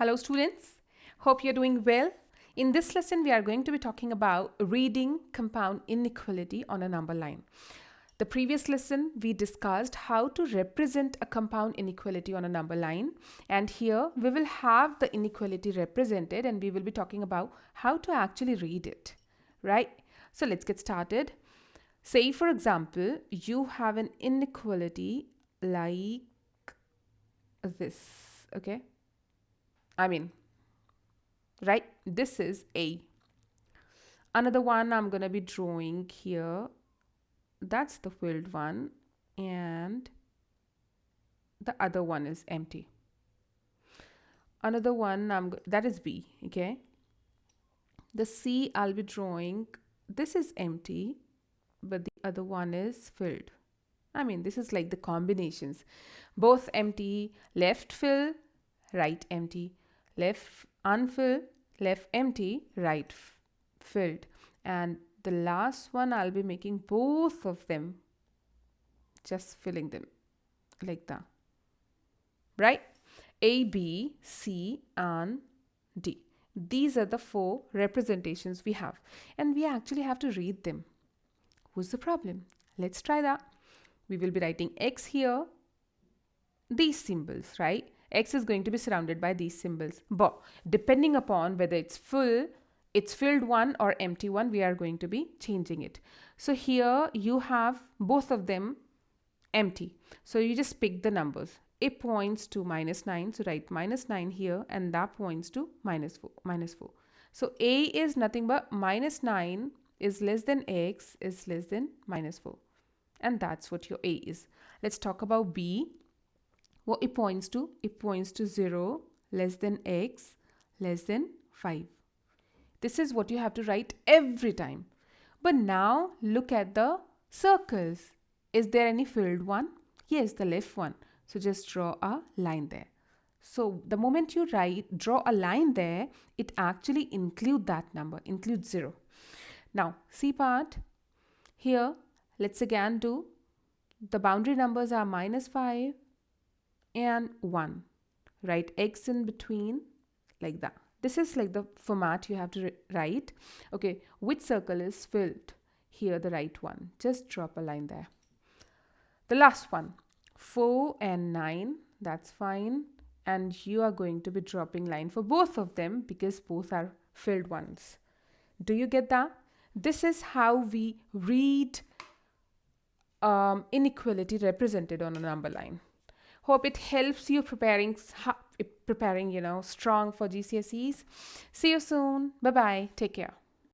Hello students, hope you're doing well. In this lesson, we are going to be talking about reading compound inequality on a number line. The previous lesson, we discussed how to represent a compound inequality on a number line. And here, we will have the inequality represented and we will be talking about how to actually read it, right? So let's get started. Say, for example, you have an inequality like this, okay? Right? This is A. Another one I'm going to be drawing here. That's the filled one. And the other one is empty. Another one, that is B, okay? The C I'll be drawing. This is empty, but the other one is filled. This is like the combinations. Both empty, left fill, right empty, left unfilled, left empty, right filled. And the last one, I'll be making both of them, just filling them like that, right? A, B, C, and D. These are the 4 representations we have, and we actually have to read them. What's the problem? Let's try that. We will be writing X here, these symbols, right? X is going to be surrounded by these symbols. But depending upon whether it's filled one or empty one, we are going to be changing it. So here you have both of them empty. So you just pick the numbers. It points to -9, so write -9 here, and that points to -4. So A is nothing but -9 is less than X is less than -4. And that's what your A is. Let's talk about B. What it points to? It points to 0, less than X, less than 5. This is what you have to write every time. But now look at the circles. Is there any filled one? Yes, the left one. So just draw a line there. So the moment you draw a line there, it actually includes that number, includes 0. Now, C part. Here, let's again do. The boundary numbers are -5 and 1. Write X in between like that. This is like the format you have to write. Okay, which circle is filled? Here, the right one. Just drop a line there. The last one, 4 and 9. That's fine. And you are going to be dropping line for both of them because both are filled ones. Do you get that? This is how we read inequality represented on a number line. Hope it helps you preparing strong for GCSEs. See you soon. Bye-bye. Take care.